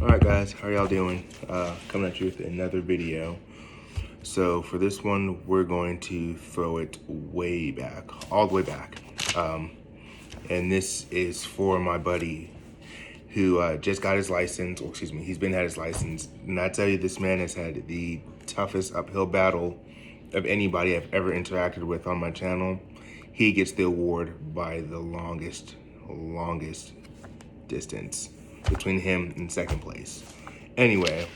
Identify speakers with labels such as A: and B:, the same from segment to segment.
A: Alright guys, how y'all doing? Coming at you with another video. So for this one, we're going to throw it way back, all the way back. And this is for my buddy who just got his license, or excuse me, he's been had his license. And I tell you, this man has had the toughest uphill battle of anybody I've ever interacted with on my channel. He gets the award by the longest distance between him and second place. Anyway,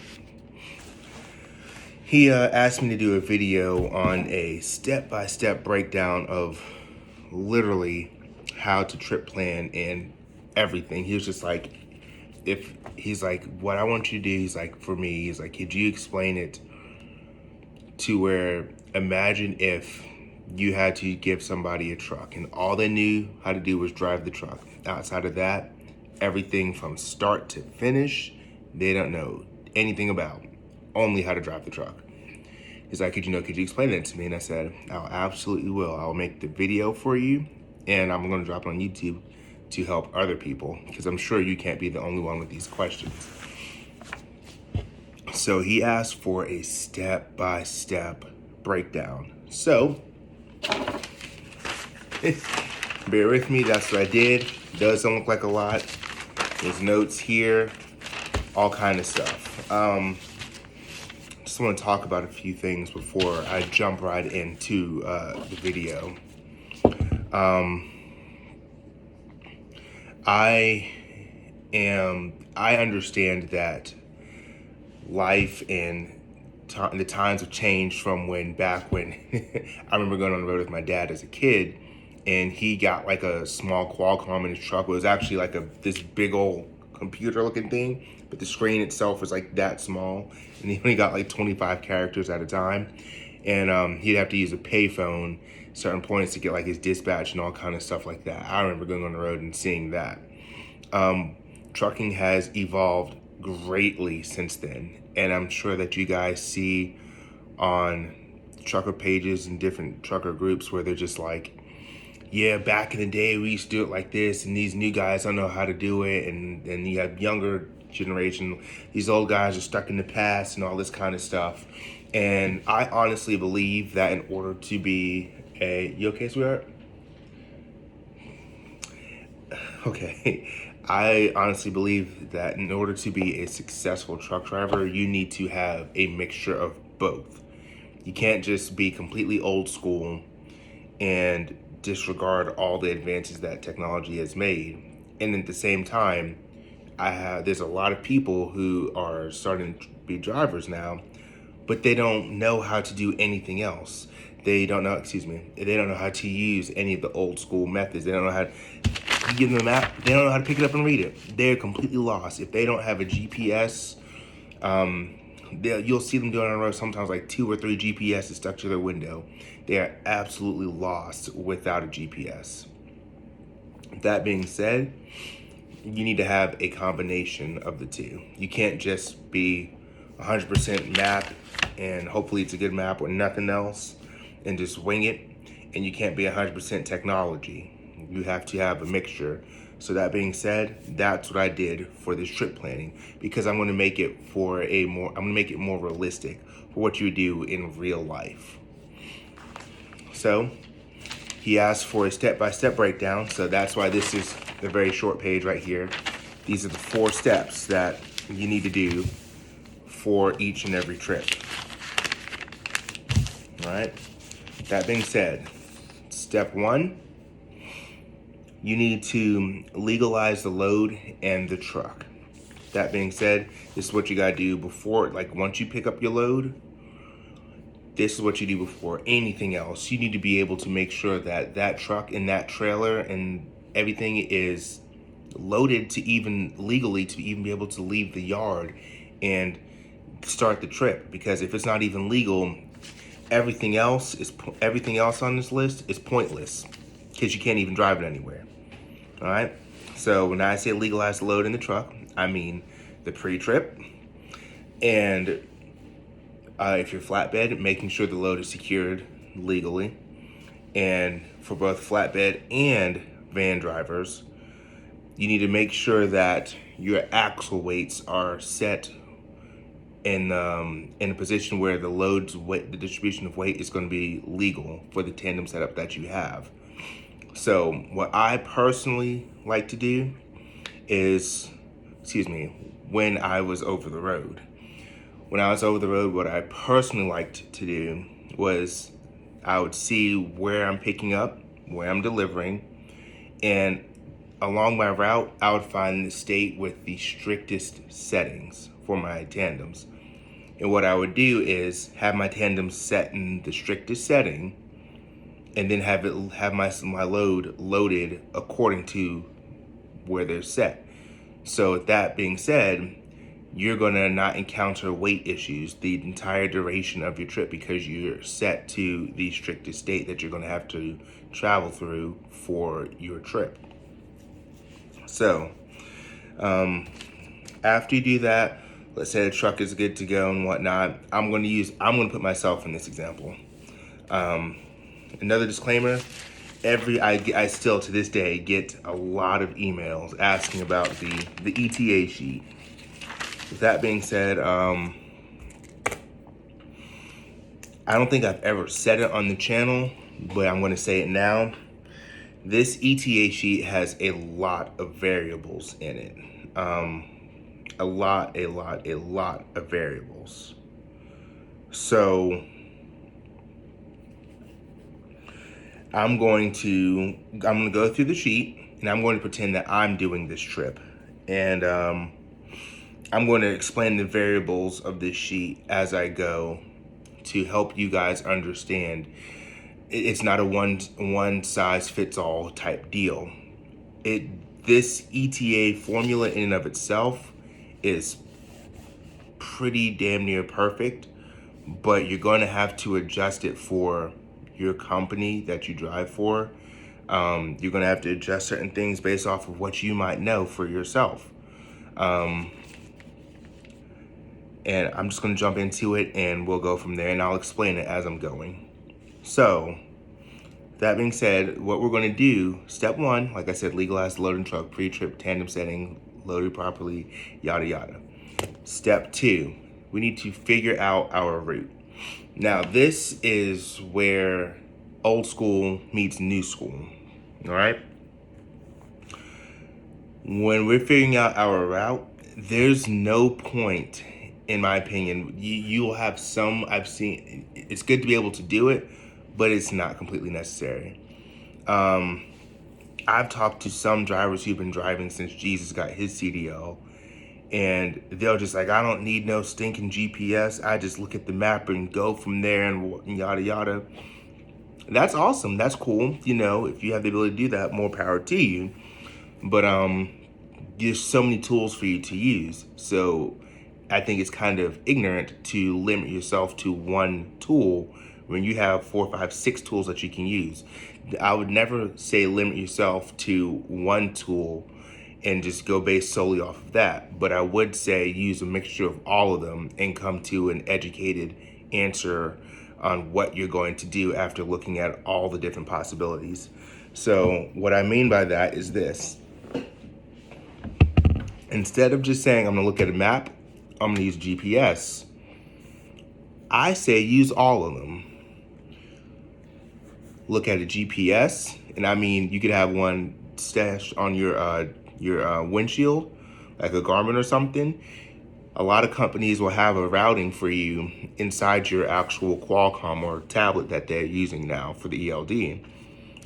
A: he asked me to do a video on a step-by-step breakdown of literally how to trip plan and everything. He was just like, what I want you to do, he's like, for me, he's like, could you explain it to where, imagine if you had to give somebody a truck and all they knew how to do was drive the truck. Outside of that, everything from start to finish, they don't know anything about, only how to drive the truck. He's like, could you explain it to me? And I said, I absolutely will. I'll make the video for you and I'm gonna drop it on YouTube to help other people, because I'm sure you can't be the only one with these questions. So he asked for a step-by-step breakdown. So, bear with me, that's what I did. Doesn't look like a lot. There's notes here, all kind of stuff. Just want to talk about a few things before I jump right into the video. I understand that life and the times have changed from back when I remember going on the road with my dad as a kid, and he got like a small Qualcomm in his truck. It was actually like this big old computer looking thing, but the screen itself was like that small, and he only got like 25 characters at a time. And he'd have to use a payphone certain points to get like his dispatch and all kind of stuff like that. I remember going on the road and seeing that. Trucking has evolved greatly since then, and I'm sure that you guys see on trucker pages and different trucker groups where they're just like, yeah, back in the day we used to do it like this, and these new guys don't know how to do it, and you have younger generation, these old guys are stuck in the past and all this kind of stuff. And I honestly believe that in order to be you okay, sweetheart? Okay. I honestly believe that in order to be a successful truck driver, you need to have a mixture of both. You can't just be completely old school and disregard all the advances that technology has made. And at the same time, there's a lot of people who are starting to be drivers now, but they don't know how to do anything else. They don't know how to use any of the old school methods. They don't know how to, you give them a map, they don't know how to pick it up and read it. They're completely lost. If they don't have a GPS, you'll see them doing on the road sometimes like 2 or 3 GPSs stuck to their window. They are absolutely lost without a GPS. That being said, you need to have a combination of the two. You can't just be 100% map and hopefully it's a good map or nothing else and just wing it. And you can't be 100% technology. You have to have a mixture. So that being said, that's what I did for this trip planning, because I'm going to make it more realistic for what you do in real life. So he asked for a step-by-step breakdown. So that's why this is a very short page right here. These are the 4 steps that you need to do for each and every trip. All right. That being said, step 1, you need to legalize the load and the truck. That being said, this is what you gotta do before, like once you pick up your load, this is what you do before anything else. You need to be able to make sure that that truck and that trailer and everything is loaded to even legally to even be able to leave the yard and start the trip. Because if it's not even legal, everything else on this list is pointless, because you can't even drive it anywhere. All right. So when I say legalize the load in the truck, I mean the pre-trip, and if you're flatbed, making sure the load is secured legally. And for both flatbed and van drivers, you need to make sure that your axle weights are set in a position where the loads weight, the distribution of weight is going to be legal for the tandem setup that you have. So what I personally like to do is, when I was over the road. When I was over the road, what I personally liked to do was I would see where I'm picking up, where I'm delivering, and along my route, I would find the state with the strictest settings for my tandems. And what I would do is have my tandems set in the strictest setting, and then have my load loaded according to where they're set. So with that being said, you're gonna not encounter weight issues the entire duration of your trip because you're set to the strictest state that you're gonna have to travel through for your trip. So after you do that, let's say the truck is good to go and whatnot, I'm gonna put myself in this example. Another disclaimer, I still to this day get a lot of emails asking about the ETA sheet. With that being said, I don't think I've ever said it on the channel, but I'm going to say it now. This ETA sheet has a lot of variables in it. A lot of variables. So I'm going to go through the sheet, and I'm going to pretend that I'm doing this trip, and I'm going to explain the variables of this sheet as I go to help you guys understand. It's not a one size fits all type deal. This ETA formula in and of itself is pretty damn near perfect, but you're going to have to adjust it for your company that you drive for. You're going to have to adjust certain things based off of what you might know for yourself. And I'm just going to jump into it, and we'll go from there, and I'll explain it as I'm going. So that being said, what we're going to do, step one, like I said, legalize the loading truck, pre-trip, tandem setting, loaded properly, yada yada. Step two, we need to figure out our route. Now this is where old school meets new school, all right? When we're figuring out our route, there's no point, in my opinion, you'll have some, I've seen, it's good to be able to do it, but it's not completely necessary. I've talked to some drivers who've been driving since Jesus got his CDL, and they're just like, I don't need no stinking GPS. I just look at the map and go from there and yada yada. That's awesome. That's cool. You know, if you have the ability to do that, more power to you. But there's so many tools for you to use. So I think it's kind of ignorant to limit yourself to one tool when you have 4, 5, 6 tools that you can use. I would never say limit yourself to one tool and just go based solely off of that. But I would say use a mixture of all of them and come to an educated answer on what you're going to do after looking at all the different possibilities. So what I mean by that is this. Instead of just saying, I'm gonna look at a map, I'm gonna use GPS, I say use all of them. Look at a GPS, and I mean, you could have one stashed on your windshield, like a Garmin or something. A lot of companies will have a routing for you inside your actual Qualcomm or tablet that they're using now for the ELD.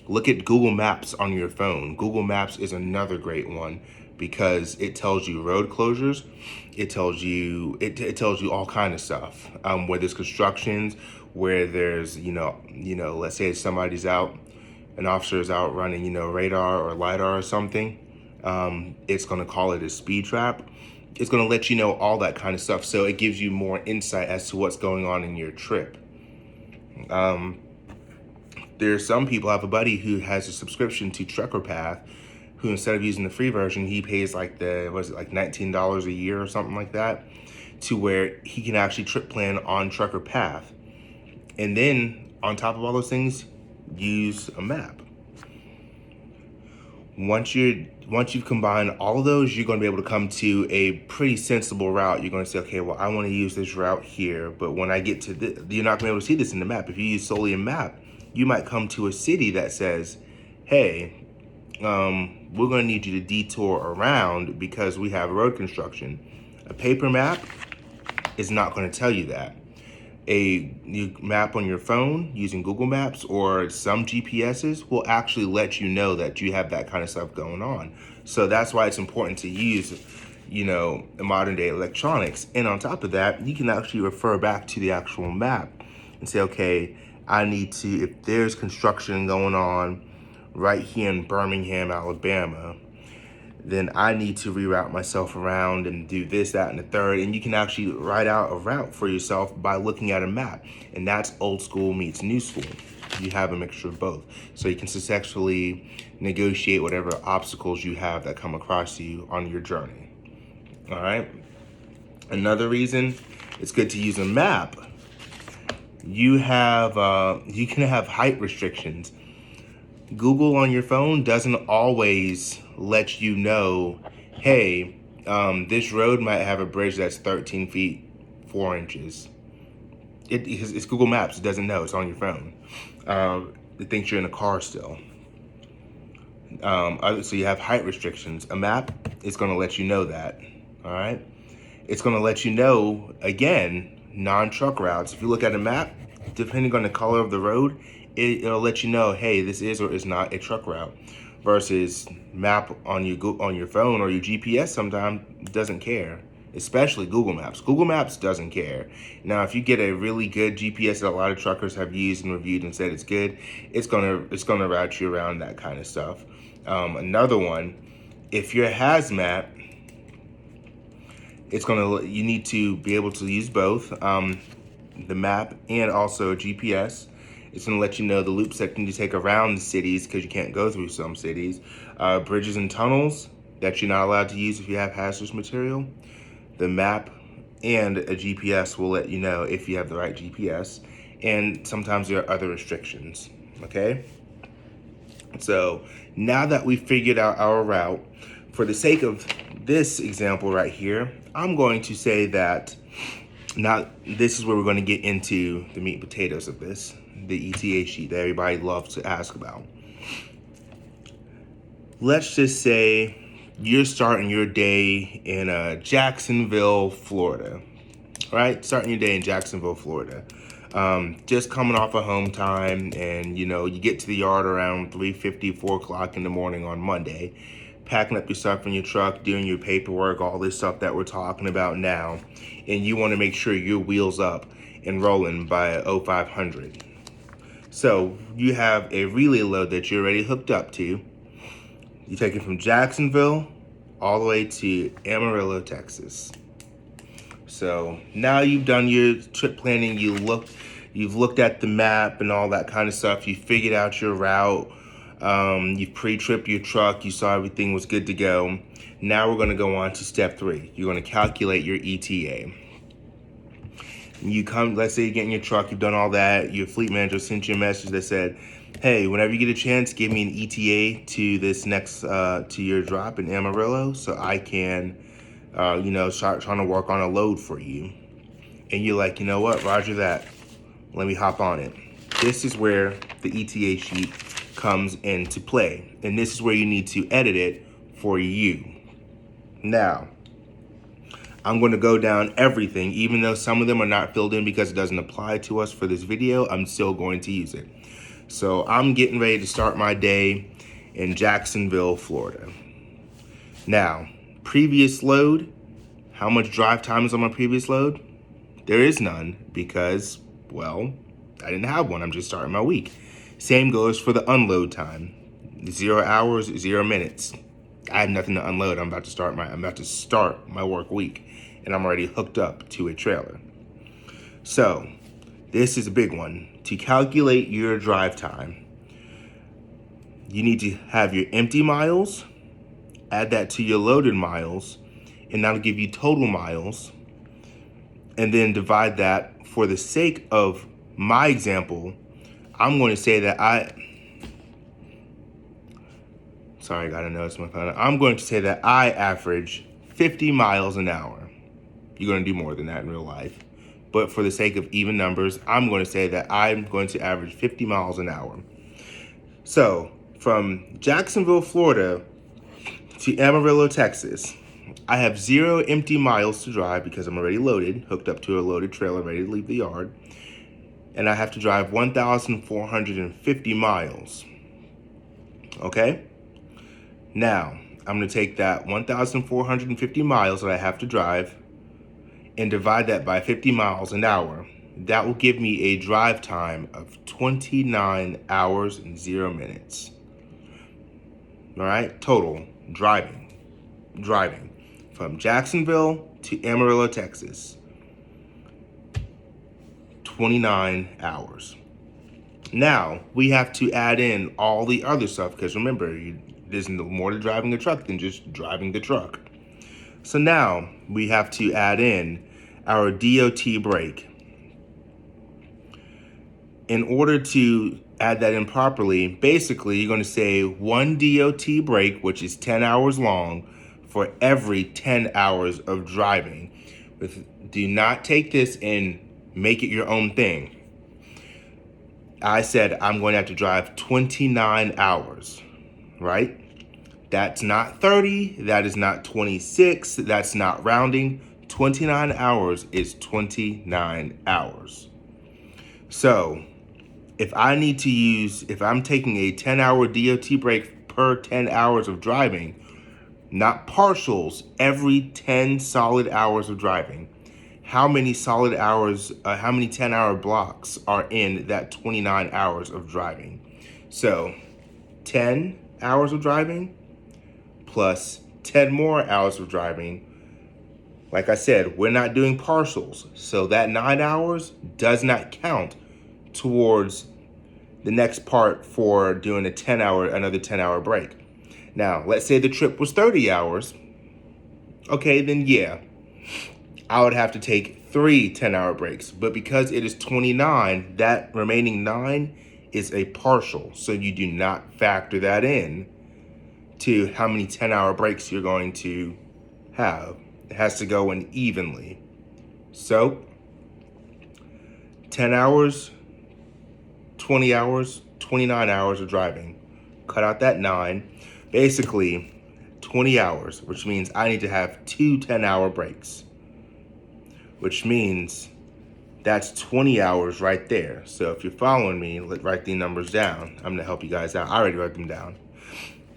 A: Look at Google Maps on your phone. Google Maps is another great one because it tells you road closures. It tells you all kind of stuff. Where there's constructions, where there's let's say somebody's out, an officer is out running radar or LiDAR or something. It's going to call it a speed trap. It's going to let you know all that kind of stuff. So it gives you more insight as to what's going on in your trip. There's some people, I have a buddy who has a subscription to Trucker Path, who instead of using the free version, he pays like $19 a year or something like that, to where he can actually trip plan on Trucker Path. And then on top of all those things, use a map. Once you've combined all of those, you're going to be able to come to a pretty sensible route. You're going to say, okay, well, I want to use this route here, but when I get to this, you're not going to be able to see this in the map. If you use solely a map, you might come to a city that says, hey, we're going to need you to detour around because we have road construction. A paper map is not going to tell you that. A map on your phone using Google Maps or some GPSs will actually let you know that you have that kind of stuff going on. So that's why it's important to use, modern day electronics. And on top of that, you can actually refer back to the actual map and say, okay, I need to, if there's construction going on right here in Birmingham, Alabama, then I need to reroute myself around and do this, that, and the third. And you can actually write out a route for yourself by looking at a map. And that's old school meets new school. You have a mixture of both. So you can successfully negotiate whatever obstacles you have that come across you on your journey. All right. Another reason it's good to use a map, you can have height restrictions. Google on your phone doesn't always let you know, hey, this road might have a bridge that's 13 feet, 4 inches. It's Google Maps. It doesn't know. It's on your phone. It thinks you're in a car still. So you have height restrictions. A map is going to let you know that. All right. It's going to let you know, again, non-truck routes. If you look at a map, depending on the color of the road, it'll let you know, hey, this is or is not a truck route. Versus map on your phone or your GPS sometimes doesn't care, especially Google Maps. Google Maps doesn't care. Now, if you get a really good GPS that a lot of truckers have used and reviewed and said it's good, it's gonna route you around that kind of stuff. Another one, if you're a hazmat, you need to be able to use both the map and also GPS. It's going to let you know the loops that you take around the cities because you can't go through some cities. Bridges and tunnels that you're not allowed to use if you have hazardous material. The map and a GPS will let you know if you have the right GPS. And sometimes there are other restrictions, okay? So now that we've figured out our route, for the sake of this example right here, I'm going to say that this is where we're going to get into the meat and potatoes of this. The ETA sheet that everybody loves to ask about. Let's just say you're starting your day in Jacksonville, Florida, right? Starting your day in Jacksonville, Florida. Just coming off of home time, and you get to the yard around 3:50, 4 o'clock in the morning on Monday, packing up your stuff in your truck, doing your paperwork, all this stuff that we're talking about now, and you want to make sure your wheels up and rolling by 0500. So you have a relay load that you're already hooked up to. You take it from Jacksonville all the way to Amarillo, Texas. So now you've done your trip planning. You've looked at the map and all that kind of stuff. You figured out your route. You've pre-tripped your truck. You saw everything was good to go. Now we're going to go on to step 3. You're going to calculate your ETA. Let's say you get in your truck, you've done all that, your fleet manager sent you a message that said, hey, whenever you get a chance, give me an ETA to this next, to your drop in Amarillo so I can, start trying to work on a load for you. And you're like, you know what, roger that. Let me hop on it. This is where the ETA sheet comes into play. And this is where you need to edit it for you. Now, I'm going to go down everything, even though some of them are not filled in because it doesn't apply to us for this video. I'm still going to use it. So I'm getting ready to start my day in Jacksonville, Florida. Now, previous load, how much drive time is on my previous load? There is none because, well, I didn't have one. I'm just starting my week. Same goes for the unload time. 0 hours, 0 minutes. I have nothing to unload. I'm about to start my work week, and I'm already hooked up to a trailer. So this is a big one. To calculate your drive time, you need to have your empty miles, add that to your loaded miles, and that'll give you total miles, and then divide that. For the sake of my example, I'm going to say that sorry, I got a notice on my phone. I'm going to say that I average 50 miles an hour. You're going to do more than that in real life. But for the sake of even numbers, I'm going to say that I'm going to average 50 miles an hour. So from Jacksonville, Florida to Amarillo, Texas, I have 0 empty miles to drive because I'm already loaded, hooked up to a loaded trailer, ready to leave the yard. And I have to drive 1,450 miles. Okay? Now, I'm going to take that 1,450 miles that I have to drive and divide that by 50 miles an hour. That will give me a drive time of 29 hours and 0 minutes. All right? Total driving from Jacksonville to Amarillo, Texas. 29 hours. Now, we have to add in all the other stuff because remember, there's more to driving a truck than just driving the truck. So now we have to add in our DOT break. In order to add that in properly, basically you're going to say 1 DOT break, which is 10 hours long, for every 10 hours of driving. Do not take this and make it your own thing. I said I'm going to have to drive 29 hours, right? That's not 30, that is not 26, that's not rounding. 29 hours is 29 hours. So if I'm taking a 10-hour DOT break per 10 hours of driving, not partials, every 10 solid hours of driving, how many solid hours, how many 10-hour blocks are in that 29 hours of driving? So 10 hours of driving plus 10 more hours of driving. Like I said, we're not doing partials. So that 9 hours does not count towards the next part for doing another 10-hour break. Now, let's say the trip was 30 hours. Okay, then yeah, I would have to take 3 10-hour breaks. But because it is 29, that remaining 9 is a partial. So you do not factor that in to how many 10-hour breaks you're going to have. It has to go in evenly. So 10 hours, 20 hours, 29 hours of driving. Cut out that 9. Basically, 20 hours, which means I need to have 2 10-hour breaks, which means that's 20 hours right there. So if you're following me, let's write the numbers down. I'm going to help you guys out. I already wrote them down.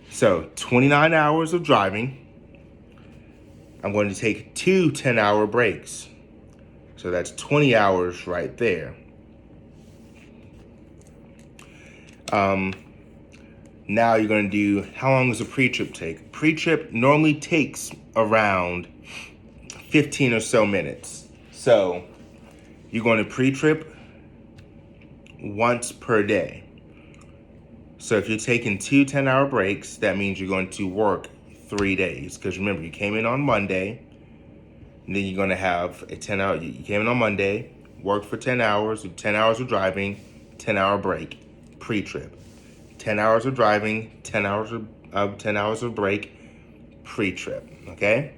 A: So 29 hours of driving. I'm going to take 2 10-hour breaks. So that's 20 hours right there. Now you're going to do, how long does a pre-trip take? Pre-trip normally takes around 15 or so minutes. So you're going to pre-trip once per day. So if you're taking 2 10-hour breaks, that means you're going to work 3 days. Because remember, you came in on Monday, and then you're going to have a 10-hour, you came in on Monday, worked for 10 hours, 10 hours of driving, 10-hour break, pre-trip. 10 hours of driving, 10 hours of break, pre-trip, okay?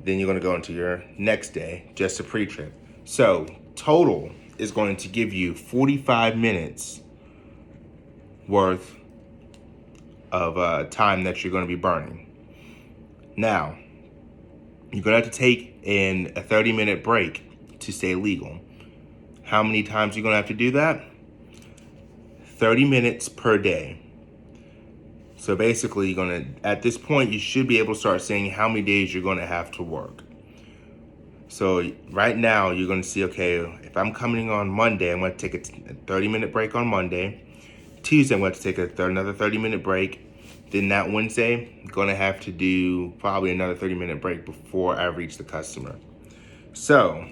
A: Then you're going to go into your next day, just a pre-trip. So total is going to give you 45 minutes worth of time that you're going to be burning. Now, you're going to have to take in a 30-minute break to stay legal. How many times are you going to have to do that? 30 minutes per day. So basically, at this point, you should be able to start saying how many days you're going to have to work. So right now, you're going to see, okay, if I'm coming on Monday, I'm going to take a 30-minute break on Monday. Tuesday, I'm going to take another 30-minute break. Then that Wednesday, I'm going to have to do probably another 30-minute break before I reach the customer. So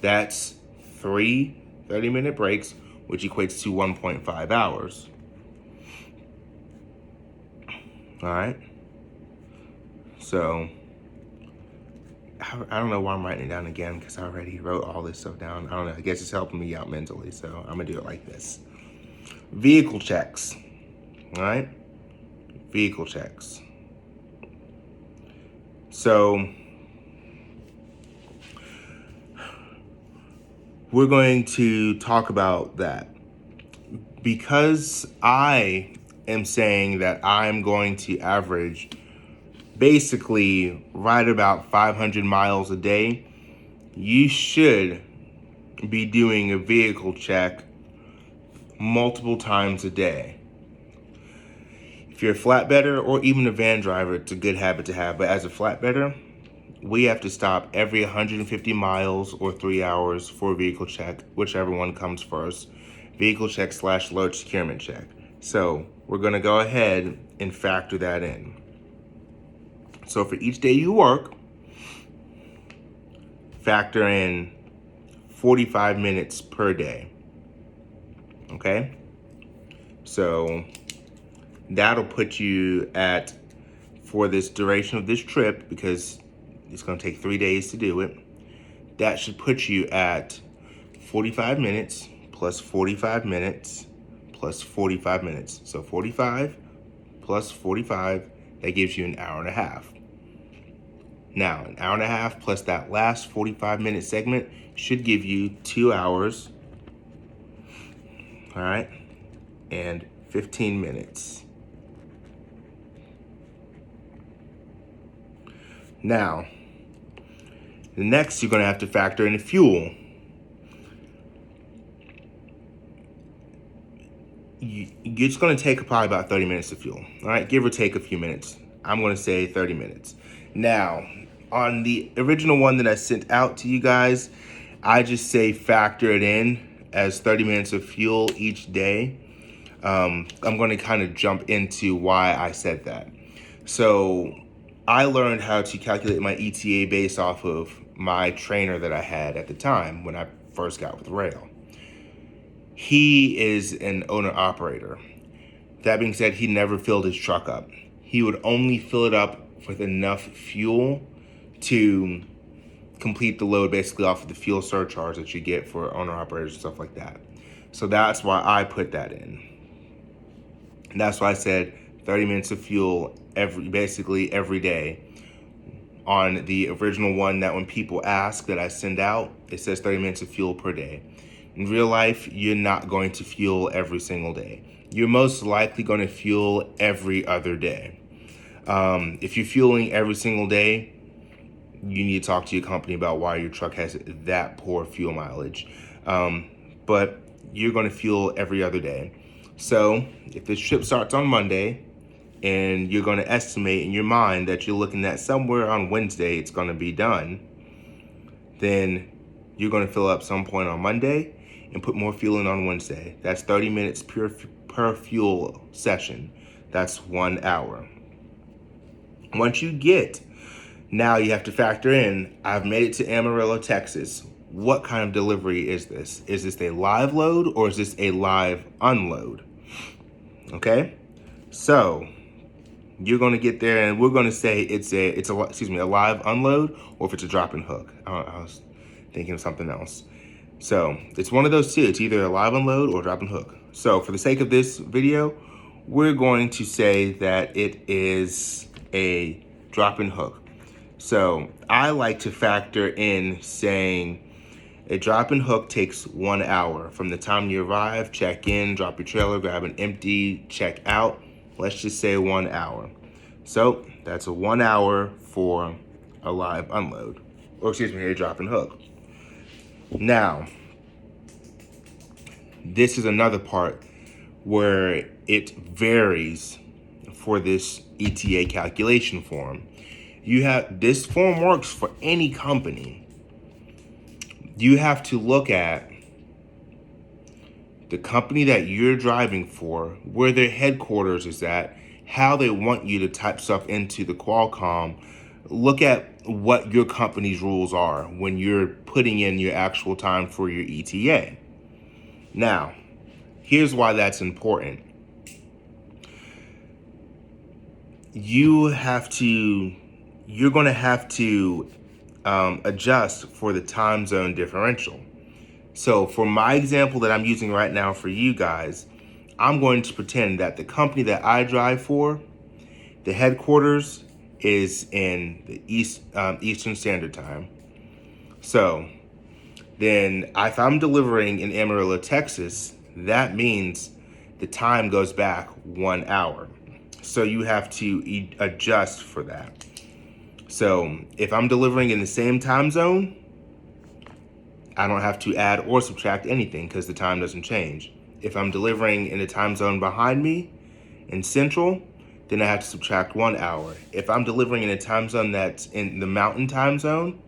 A: that's 3 30-minute breaks, which equates to 1.5 hours. All right. So I don't know why I'm writing it down again because I already wrote all this stuff down. I don't know. I guess it's helping me out mentally. So I'm going to do it like this. Vehicle checks. All right. vehicle checks. So we're going to talk about that. Because I am saying that I'm going to average basically right about 500 miles a day, you should be doing a vehicle check multiple times a day. If you're a flatbedder or even a van driver, it's a good habit to have. But as a flatbedder, we have to stop every 150 miles or 3 hours for a vehicle check, whichever one comes first. Vehicle check / load securement check. So we're going to go ahead and factor that in. So for each day you work, factor in 45 minutes per day. Okay? So that'll put you at, for this duration of this trip, because it's going to take 3 days to do it, that should put you at 45 minutes plus 45 minutes plus 45 minutes. So 45 plus 45, that gives you an hour and a half. Now, an hour and a half plus that last 45-minute segment should give you 2 hours, all right, and 15 minutes. Now, next you're going to have to factor in the fuel. It's going to take probably about 30 minutes to fuel, all right, give or take a few minutes. I'm going to say 30 minutes. Now, on the original one that I sent out to you guys, I just say factor it in as 30 minutes of fuel each day. I'm going to kind of jump into why I said that. So I learned how to calculate my ETA based off of my trainer that I had at the time when I first got with rail. He is an owner-operator. That being said, he never filled his truck up. He would only fill it up with enough fuel to complete the load, basically off of the fuel surcharge that you get for owner-operators and stuff like that. So that's why I put that in. And that's why I said 30 minutes of fuel basically every day. On the original one, that when people ask that I send out, it says 30 minutes of fuel per day. In real life, you're not going to fuel every single day. You're most likely going to fuel every other day. If you're fueling every single day, you need to talk to your company about why your truck has that poor fuel mileage. But you're going to fuel every other day. So if this trip starts on Monday and you're going to estimate in your mind that you're looking at somewhere on Wednesday it's going to be done, then you're going to fill up some point on Monday and put more fuel in on Wednesday. That's 30 minutes per fuel session. That's 1 hour. Once you get, now you have to factor in, I've made it to Amarillo, Texas. What kind of delivery is this? Is this a live load or is this a live unload? Okay, so you're going to get there and we're going to say it's a live unload, or if it's a drop and hook. I was thinking of something else. So it's one of those two. It's either a live unload or drop and hook. So for the sake of this video, we're going to say that it is a drop and hook. So I like to factor in saying a drop and hook takes 1 hour from the time you arrive, check in, drop your trailer, grab an empty, check out. Let's just say 1 hour. So that's a 1 hour for a live unload, or a drop and hook. Now, this is another part where it varies for this ETA calculation form. This form works for any company. You have to look at the company that you're driving for, where their headquarters is at, how they want you to type stuff into the Qualcomm. Look at what your company's rules are when you're putting in your actual time for your ETA. Now, here's why that's important. You're going to have to adjust for the time zone differential. So for my example that I'm using right now for you guys, I'm going to pretend that the company that I drive for The headquarters is in the Eastern Standard Time. So then if I'm delivering in Amarillo, Texas, that means the time goes back 1 hour. So you have to adjust for that. So if I'm delivering in the same time zone, I don't have to add or subtract anything because the time doesn't change. If I'm delivering in the time zone behind me in Central, then I have to subtract 1 hour. If I'm delivering in a time zone that's in the Mountain Time Zone,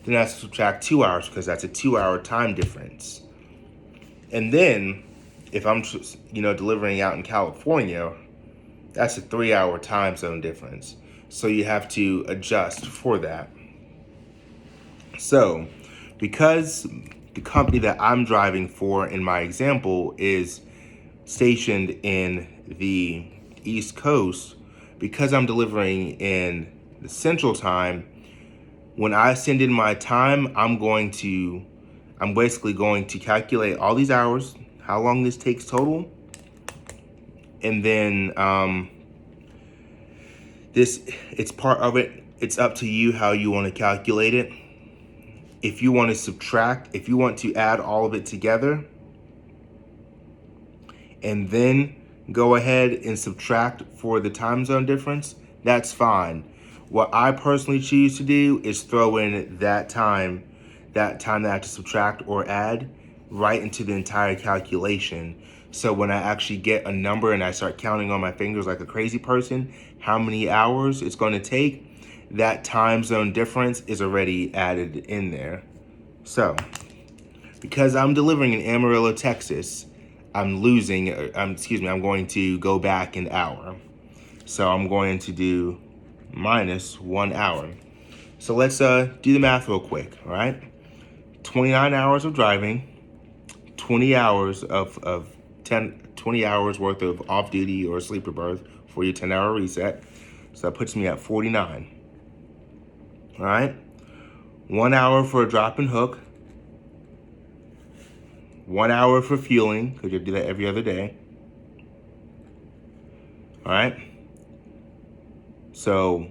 A: then I have to subtract 2 hours because that's a 2-hour time difference. And then if I'm delivering out in California, that's a 3-hour time zone difference. So you have to adjust for that. So because the company that I'm driving for in my example is stationed in the East Coast, because I'm delivering in the Central Time, when I send in my time, I'm basically going to calculate all these hours, how long this takes total, and then it's part of it. It's up to you how you want to calculate it. If you want to subtract, if you want to add all of it together, and then go ahead and subtract for the time zone difference, that's fine. What I personally choose to do is throw in that time that I have to subtract or add right into the entire calculation. So when I actually get a number and I start counting on my fingers like a crazy person, how many hours it's going to take, that time zone difference is already added in there. So because I'm delivering in Amarillo, Texas, I'm going to go back an hour. So I'm going to do minus 1 hour. So let's do the math real quick, all right? 29 hours of driving, 20 hours of 20 hours worth of off-duty or sleeper berth for your 10-hour reset. So that puts me at 49. All right? 1 hour for a drop and hook. 1 hour for fueling, because you do that every other day. All right? So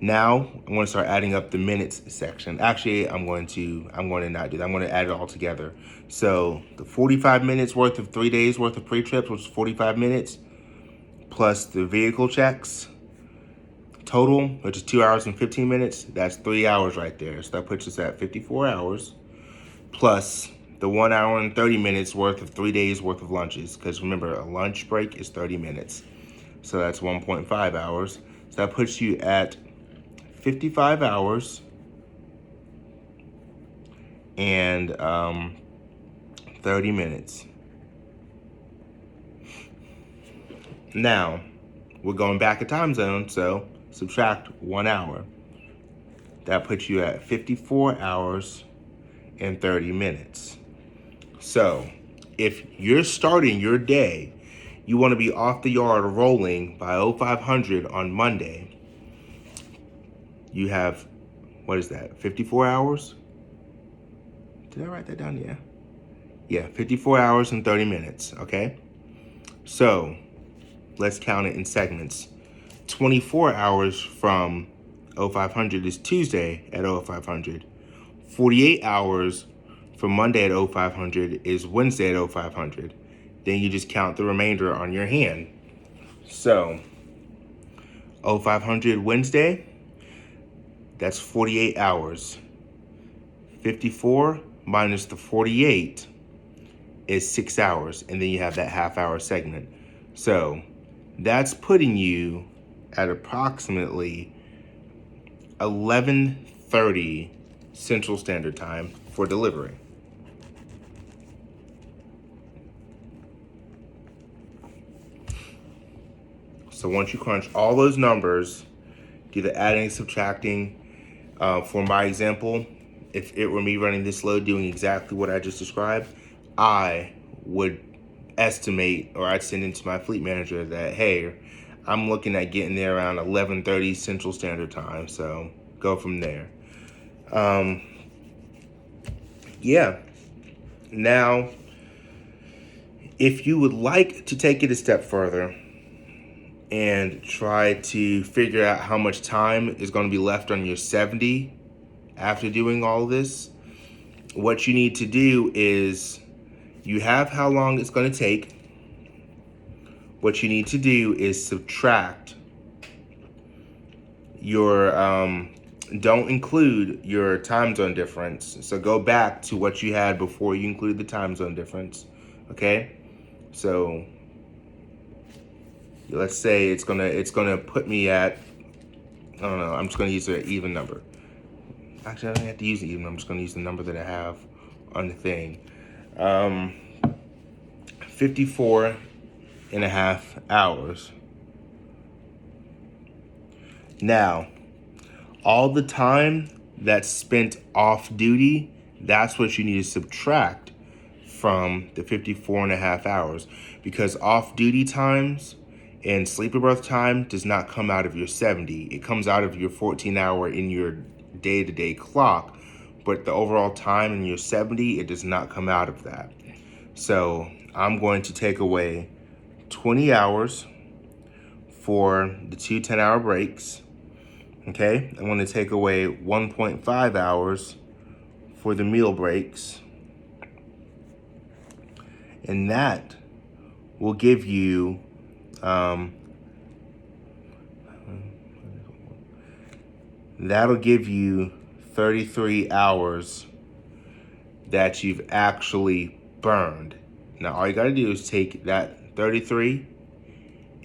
A: now I'm going to start adding up the minutes section. Actually, I'm going to not do that. I'm going to add it all together. So the 45 minutes worth of 3 days worth of pre-trips, which is 45 minutes, plus the vehicle checks total, which is 2 hours and 15 minutes. That's 3 hours right there. So that puts us at 54 hours, plus the 1 hour and 30 minutes worth of 3 days worth of lunches. Because remember, a lunch break is 30 minutes. So that's 1.5 hours. So that puts you at 55 hours and 30 minutes. Now, we're going back a time zone, so subtract 1 hour. That puts you at 54 hours and 30 minutes. So, if you're starting your day, you want to be off the yard rolling by 0500 on Monday. You have, 54 hours? Did I write that down? Yeah, 54 hours and 30 minutes, okay? So, let's count it in segments. 24 hours from 0500 is Tuesday at 0500. 48 hours from Monday at 0500 is Wednesday at 0500. Then you just count the remainder on your hand. So, 0500 Wednesday, that's 48 hours. 54 minus the 48 is 6 hours. And then you have that half-hour segment. So, that's putting you at approximately 11:30 Central Standard Time for delivery. So once you crunch all those numbers, do the adding and subtracting. For my example, if it were me running this load doing exactly what I just described, I would estimate, or I'd send into my fleet manager that, hey, I'm looking at getting there around 11:30 Central Standard Time. So go from there. Yeah. Now, if you would like to take it a step further, and try to figure out how much time is going to be left on your 70 after doing all this, what you need to do is you have how long it's going to take. What you need to do is subtract your, don't include your time zone difference. So go back to what you had before you included the time zone difference, okay? So let's say it's gonna put me at, I don't know, I'm just gonna use an even number. Actually, I don't have to use an even, I'm just gonna use the number that I have on the thing. 54 and a half hours. Now, all the time that's spent off duty, that's what you need to subtract from the 54 and a half hours, because off duty times and sleeper berth time does not come out of your 70. It comes out of your 14-hour in your day-to-day clock, but the overall time in your 70, it does not come out of that. So I'm going to take away 20 hours for the 2 10-hour breaks. Okay, I'm going to take away 1.5 hours for the meal breaks. And that will give you, that'll give you 33 hours that you've actually burned. Now, all you got to do is take that 33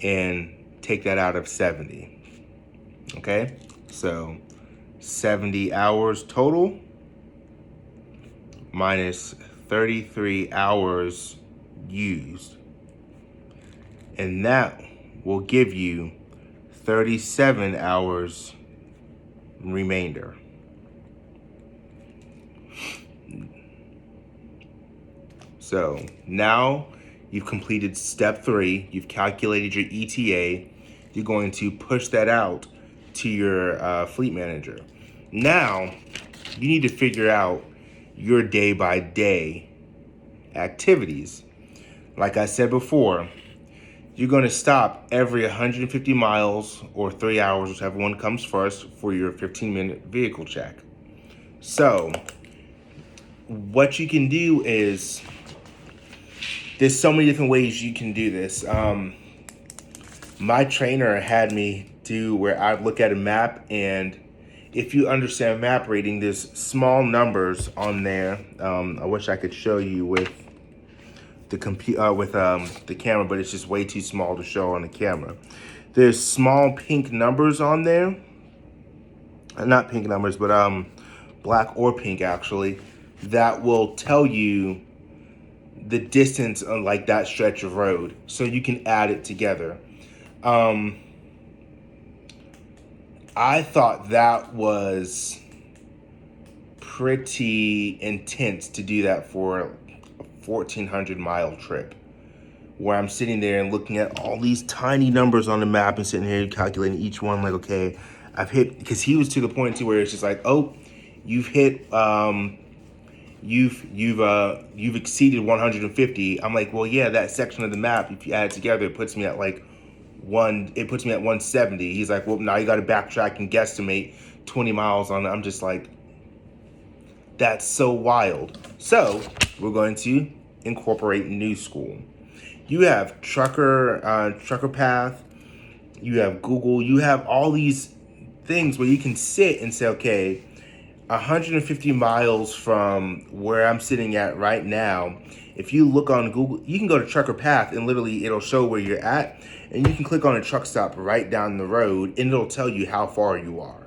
A: and take that out of 70. Okay, so 70 hours total minus 33 hours used. And that will give you 37 hours remainder. So now you've completed step 3, you've calculated your ETA, you're going to push that out to your fleet manager. Now, you need to figure out your day-by-day activities. Like I said before, you're going to stop every 150 miles or 3 hours, whichever one comes first, for your 15-minute vehicle check. So, what you can do is, there's so many different ways you can do this. My trainer had me do where I look at a map, and if you understand map reading, there's small numbers on there. I wish I could show you with the the camera, but it's just way too small to show on the camera. There's small pink numbers on there. Not pink numbers, but black or pink actually, that will tell you the distance on like that stretch of road, so you can add it together. I thought that was pretty intense to do that for a 1,400-mile trip, where I'm sitting there and looking at all these tiny numbers on the map and sitting here calculating each one, like, okay, I've hit, because he was to the point to where it's just like, oh, you've hit, you've exceeded 150. I'm like, well, yeah, that section of the map, if you add it together, it puts me at like 170. He's like, well, now you got to backtrack and guesstimate 20 miles on it. I'm just like, that's so wild. So we're going to incorporate new school. You have Trucker Path, you have Google, you have all these things where you can sit and say, okay, 150 miles from where I'm sitting at right now, if you look on Google, you can go to Trucker Path and literally it'll show where you're at, and you can click on a truck stop right down the road and it'll tell you how far you are.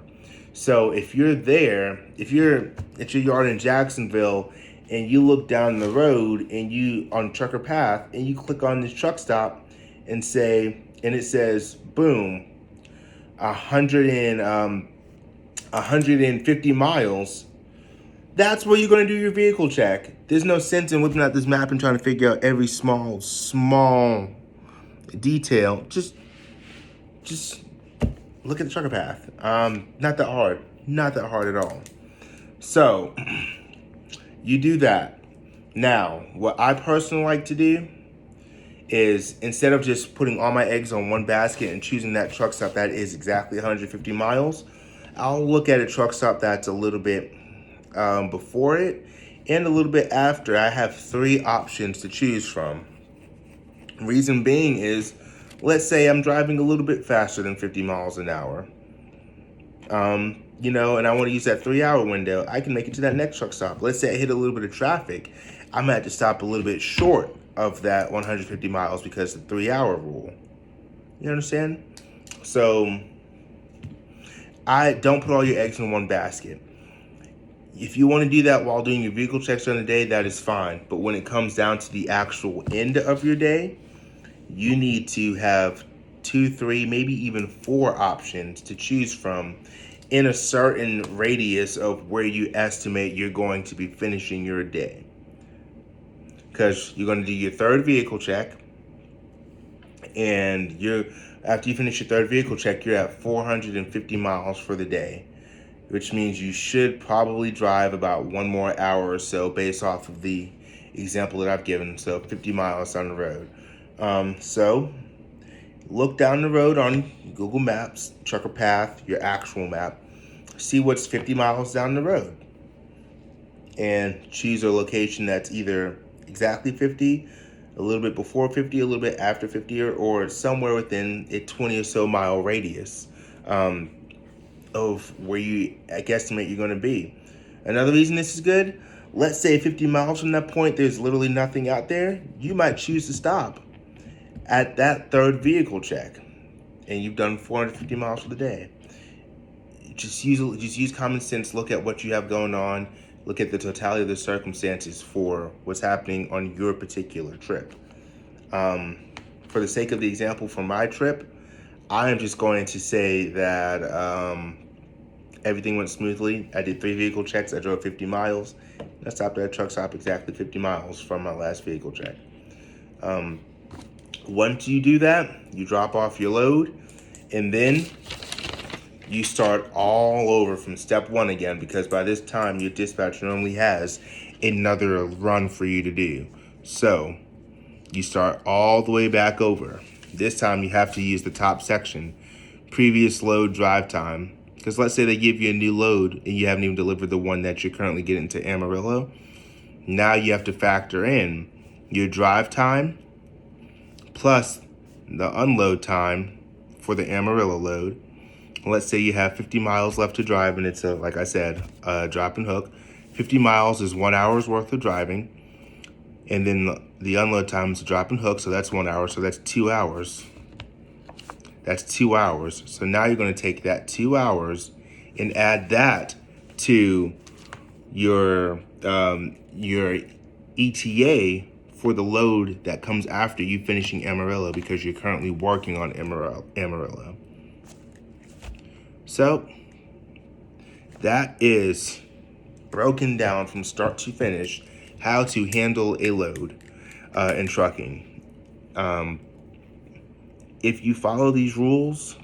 A: So if you're there, if you're at your yard in Jacksonville and you look down the road and you on Trucker Path and you click on this truck stop and say, and it says, boom, 150 miles, that's where you're going to do your vehicle check. There's no sense in whipping out this map and trying to figure out every small detail. Just look at the Trucker Path. Not that hard at all. So you do that. Now, what I personally like to do is instead of just putting all my eggs on one basket and choosing that truck stop that is exactly 150 miles, I'll look at a truck stop that's a little bit before it and a little bit after. I have 3 options to choose from. Reason being is, let's say I'm driving a little bit faster than 50 miles an hour. And I want to use that 3-hour window. I can make it to that next truck stop. Let's say I hit a little bit of traffic. I'm gonna have to stop a little bit short of that 150 miles because of the 3-hour rule. You understand? So I don't put all your eggs in one basket. If you want to do that while doing your vehicle checks during the day, that is fine. But when it comes down to the actual end of your day, you need to have 2, 3, maybe even 4 options to choose from in a certain radius of where you estimate you're going to be finishing your day. Because you're going to do your 3rd vehicle check, and after you finish your 3rd vehicle check, you're at 450 miles for the day, which means you should probably drive about 1 more hour or so based off of the example that I've given. So 50 miles down the road. So look down the road on Google Maps, Trucker Path, your actual map, see what's 50 miles down the road, and choose a location that's either exactly 50, a little bit before 50, a little bit after 50, or somewhere within a 20 or so mile radius of where you guesstimate you're going to be. Another reason this is good, let's say 50 miles from that point, there's literally nothing out there. You might choose to stop at that 3rd vehicle check, and you've done 450 miles for the day. Just use common sense. Look at what you have going on. Look at the totality of the circumstances for what's happening on your particular trip. For the sake of the example for my trip, I am just going to say that everything went smoothly. I did 3 vehicle checks. I drove 50 miles. I stopped at a truck stop exactly 50 miles from my last vehicle check. Once you do that, you drop off your load, and then you start all over from step 1 again, because by this time your dispatcher normally has another run for you to do. So you start all the way back over. This time you have to use the top section, previous load drive time, because let's say they give you a new load and you haven't even delivered the one that you're currently getting to Amarillo. Now you have to factor in your drive time plus the unload time for the Amarillo load. Let's say you have 50 miles left to drive, and it's like I said, a drop and hook. 50 miles is 1 hour's worth of driving, and then the unload time is a drop and hook, so that's 1 hour, so that's 2 hours. That's 2 hours. So now you're going to take that 2 hours and add that to your ETA for the load that comes after you finishing Amarillo, because you're currently working on Amarillo. So that is broken down from start to finish how to handle a load in trucking. If you follow these rules,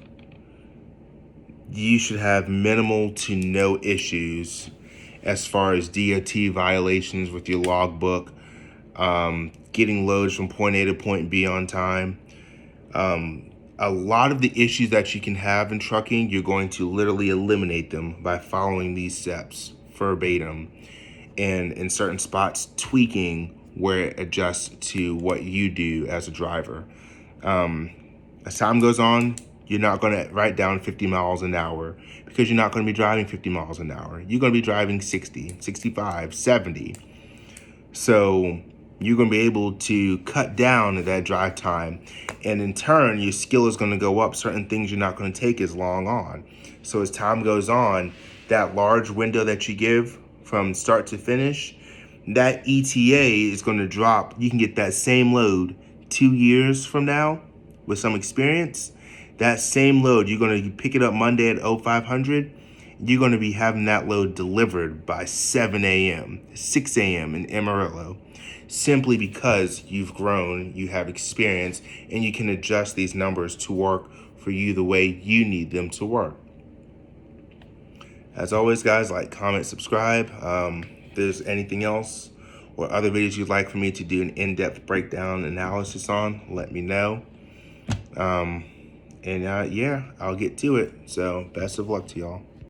A: you should have minimal to no issues as far as DOT violations with your logbook, getting loads from point A to point B on time. A lot of the issues that you can have in trucking, you're going to literally eliminate them by following these steps verbatim, and in certain spots tweaking where it adjusts to what you do as a driver. As time goes on, you're not going to write down 50 miles an hour, because you're not going to be driving 50 miles an hour. You're going to be driving 60, 65, 70. So you're going to be able to cut down that drive time, and in turn, your skill is going to go up. Certain things you're not going to take as long on. So as time goes on, that large window that you give from start to finish, that ETA is going to drop. You can get that same load 2 years from now with some experience. That same load, you're going to pick it up Monday at 0500. You're going to be having that load delivered by 7 a.m., 6 a.m. in Amarillo, simply because you've grown, you have experience, and you can adjust these numbers to work for you the way you need them to work. As always, guys, like, comment, subscribe. If there's anything else or other videos you'd like for me to do an in-depth breakdown analysis on, let me know. Yeah, I'll get to it. So best of luck to y'all.